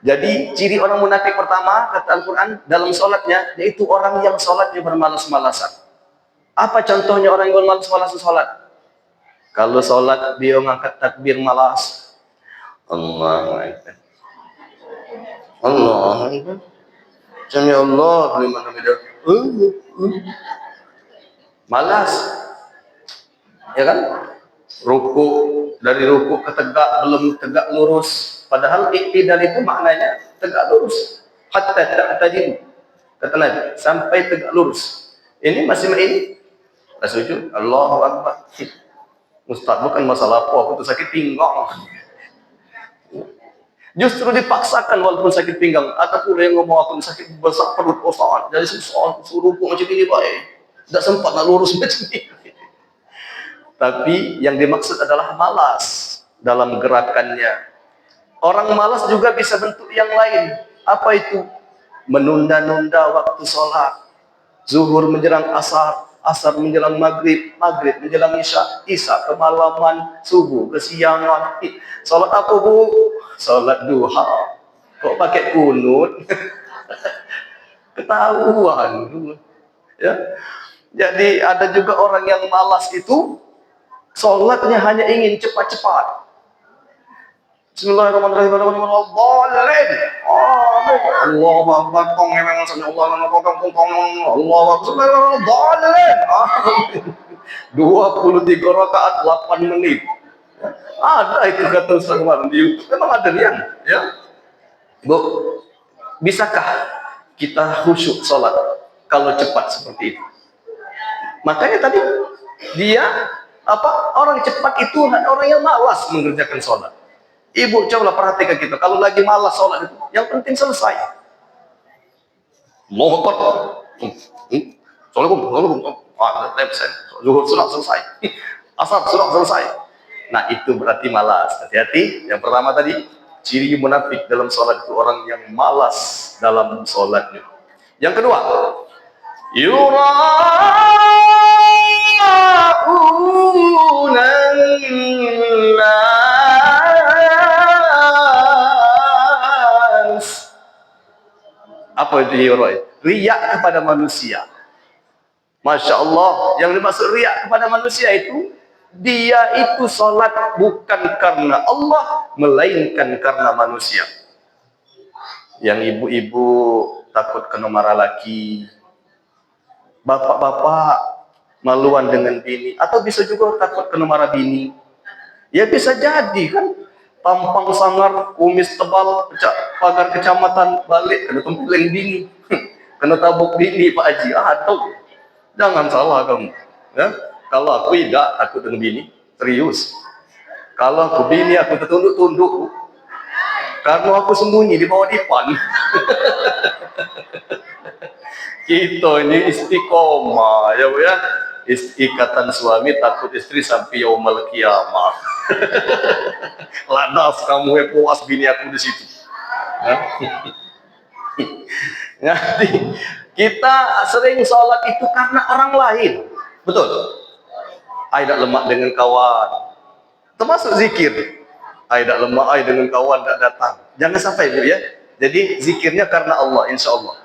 Jadi ciri orang munafik pertama kata Al-Quran dalam sholatnya yaitu orang yang sholatnya bermalas-malasan. Apa contohnya orang yang bermalas-malasan sholat? Kalau sholat dia ngangkat takbir malas. Allahu Akbar. Allahu Akbar. Sami Allah liman hamidah. Malas. Ya kan? Ruku, dari ruku ke tegak belum tegak lurus. Padahal iktidal itu maknanya tegak lurus. Hatta ta'tadil. Kata Nabi, sampai tegak lurus. Ini masih ini. Sujud. Allahu Akbar. Ustaz, bukan masalah apa, aku tuh sakit pinggang. Justru dipaksakan walaupun sakit pinggang. Ada pula yang ngomong aku sakit besar perut Ustaz. Jadi suruh ruku macam ini baik. Tidak sempat nak lurus macam ini. Tapi yang dimaksud adalah malas dalam gerakannya. Orang malas juga bisa bentuk yang lain. Apa itu? Menunda-nunda waktu sholat. Zuhur menjelang asar, asar menjelang maghrib, maghrib menjelang isya, isya kemalaman, subuh kesiangan. Sholat apa bu? Sholat duha. Kok pakai kunut? Ketahuan. Ya. Jadi ada juga orang yang malas itu sholatnya hanya ingin cepat-cepat. Bismillahirrahmanirrahim. Allahu Akbar. Allahu Akbar. 23 rakaat 8 menit. Ada itu kata Ustaz kemarin di YouTube. Memang ada niat, ya. Bu, bisakah kita khusyuk sholat kalau cepat seperti itu? Makanya tadi dia orang cepat itu orang yang malas mengerjakan sholat. Ibu cobalah perhatikan kita, kalau lagi malas sholat itu, yang penting selesai. Allahu Akbar. Assalamualaikum. Zuhur sudah selesai. Asar sudah selesai. Nah itu berarti malas. Hati-hati. Yang pertama tadi, ciri munafik dalam sholat itu orang yang malas dalam sholatnya. Yang kedua, apa itu yuroi? Riak kepada manusia. Masya Allah, yang dimaksud riak kepada manusia itu, dia itu sholat bukan karena Allah, melainkan karena manusia. Yang ibu-ibu takut kena marah laki, bapak-bapak maluan dengan bini, atau bisa juga takut kena marah bini. Ya bisa jadi kan, tampang sangar, kumis tebal, pagar kecamatan, balik kena tempeleng bini, kena tabuk bini Pak Haji. Aduh, jangan salah kamu. Ya? Kalau aku tidak takut dengan bini, serius. Kalau aku bini, aku tertunduk-tunduk. Karena aku sembunyi di bawah dipan. Kita ini istiqomah, ya Bu ya. Ikatan suami takut istri sampai yaumul qiyamah. Ladas kamu puas bini aku di situ. Jadi kita sering sholat itu karena orang lain, betul. Tidak lemak dengan kawan, termasuk zikir. Tidak lemak dengan kawan tidak datang. Jangan sampai Bu ya. Jadi zikirnya karena Allah, insya Allah.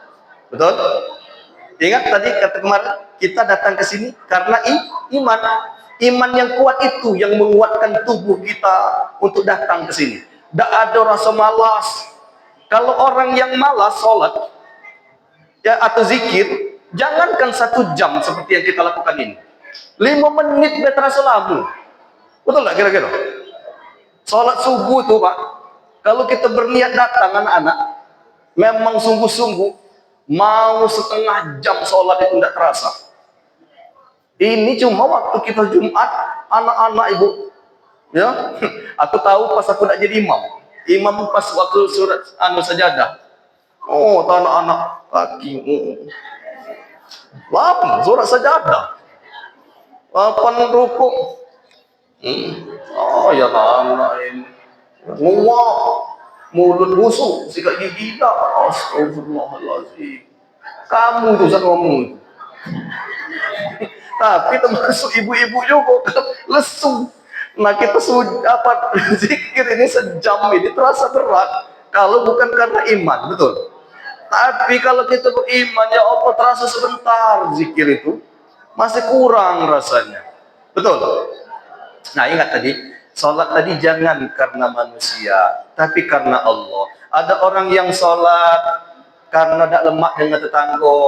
Betul. Ingat tadi kata kemarin kita datang ke sini karena iman. Iman yang kuat itu yang menguatkan tubuh kita untuk datang ke sini. Tidak ada rasa malas. Kalau orang yang malas sholat ya atau zikir, jangankan 1 jam seperti yang kita lakukan ini. 5 menit sudah terasa lama. Betul nggak kira-kira? Sholat subuh tuh Pak, kalau kita berniat datang anak-anak, memang sungguh-sungguh mau setengah jam sholat itu tidak terasa. Ini cuma waktu kita Jumat, anak-anak Ibu. Ya, aku tahu pas aku tidak jadi imam. Imam pas waktu surat sajadah. Oh, anak-anak kaki. Lama surat sajadah. 8 rukuk. Oh ya anak ini. Nguak. Mulut busuk, sikat gigi tak. Astagfirullahaladzim. Kamu tuh saya ngomong. Tapi termasuk ibu-ibu juga lesu. Nah kita sudah zikir ini sejam ini terasa berat kalau bukan karena iman, betul. Tapi kalau kita beriman, ya Allah, terasa sebentar zikir itu masih kurang rasanya, betul. Nah, ingat tadi, sholat tadi jangan karena manusia, tapi karena Allah. Ada orang yang sholat karena tidak lemak dengan tetangga,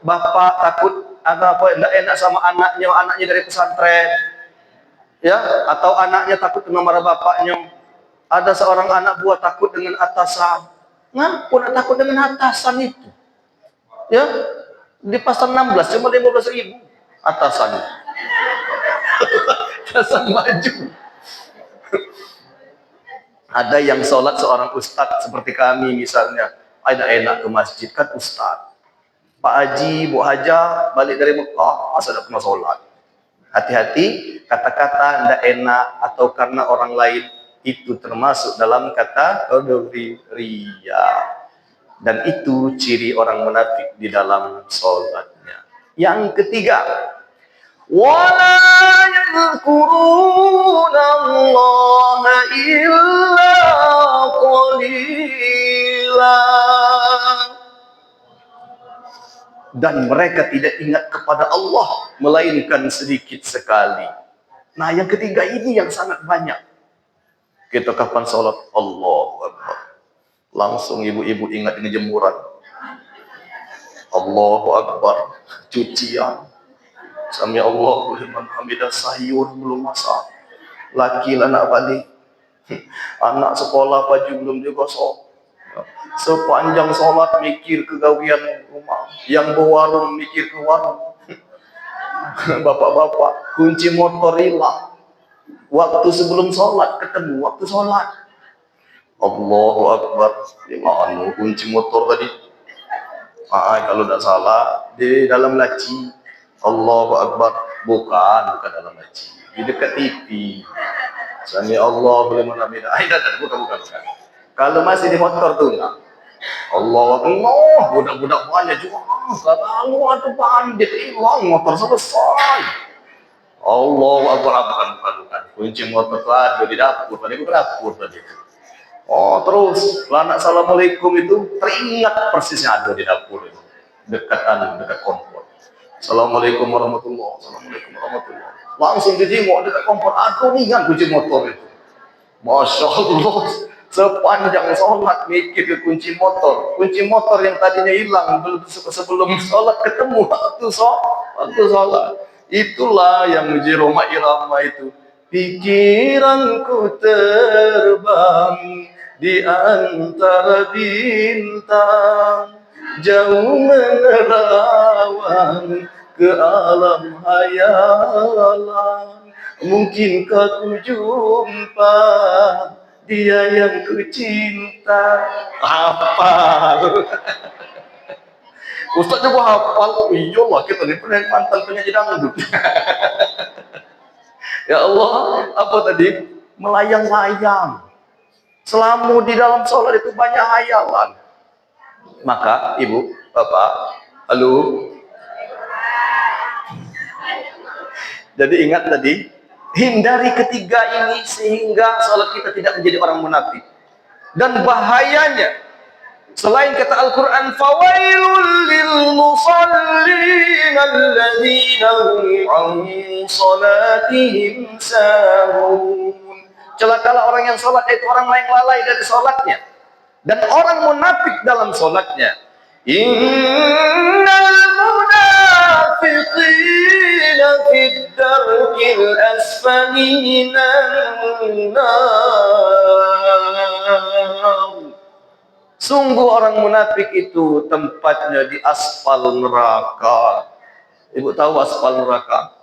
bapak takut tidak enak sama anaknya dari pesantren, ya, atau anaknya takut dengan marah bapaknya. Ada seorang anak buah takut dengan atasan. Ngapain nak takut dengan atasan itu? Ya, di pasal 16 cuma 15.000 atasannya. Atasan maju. Ada yang sholat seorang ustadz seperti kami misalnya, ada enak ke masjid kan ustadz. Pak Haji, Bu Haja balik dari Mekah, masa tidak pernah sholat. Hati-hati, kata-kata tidak enak atau karena orang lain itu termasuk dalam kategori riya. Dan itu ciri orang munafik di dalam sholatnya. Yang ketiga, wala yadhkuruna Allah illa qalila. Dan mereka tidak ingat kepada Allah melainkan sedikit sekali. Nah, yang ketiga ini yang sangat banyak. Kita kapan sholat, Allahu Akbar, langsung ibu-ibu ingat dengan jemuran. Allahu Akbar, cucian. Sami Allahu liman hamidah, sayur belum masak. Laki anak balik. Anak sekolah baju belum digosok. Sepanjang sholat mikir kegawian rumah. Yang berwarung mikir ke warung. Bapak-bapak kunci motor hilang. Waktu sebelum sholat ketemu waktu sholat. Allahu Akbar. Di mana kunci motor tadi? Kalau tidak salah di dalam laci. Allahu Akbar. Bukan dalam laci. Di dekat TV. Sami Allahu liman hamidah. Bukan. Kalau masih di motor tuh enggak. Allah, budak-budak banyak juga. Kalau ada bandit hilang motor selesai. Allahu Akbar, bukan. Kunci motor tuh ada di dapur. Tadi ke dapur tadi. Oh, terus anak assalamualaikum itu teringat persisnya ada di dapur itu. Dekat kompor. Assalamualaikum warahmatullahi wabarakatuh. Langsung dijenguk dekat kompor. Aduh, nih kan kunci motor itu. Masya Allah. Sepanjang sholat mikir ke kunci motor yang tadinya hilang sebelum sholat ketemu waktu sholat. Itulah yang menjadi Roma Irama itu. Pikiranku terbang di antara bintang, jauh menerawang ke alam hayalan. Mungkinkah ku jumpa dia yang ku cinta. Hafal. Ustaz juga hafal. Iyalah, kita ini pernah mantan penyanyi dangdut. Ya Allah, apa tadi? Melayang-layang. Selama di dalam sholat itu banyak hayalan. Maka ibu, bapak, halo. Jadi ingat tadi, hindari ketiga ini sehingga sholat kita tidak menjadi orang munafik. Dan bahayanya, selain kata Al-Quran, fawailul lil musallin alladzina hum an salatihim sahun. Celakalah orang yang sholat, itu orang yang lalai dari sholatnya. Dan orang munafik dalam sholatnya. Innal munafiqina fid darkil asfali minan nar. Sungguh orang munafik itu tempatnya di aspal neraka. Ibu tahu aspal neraka?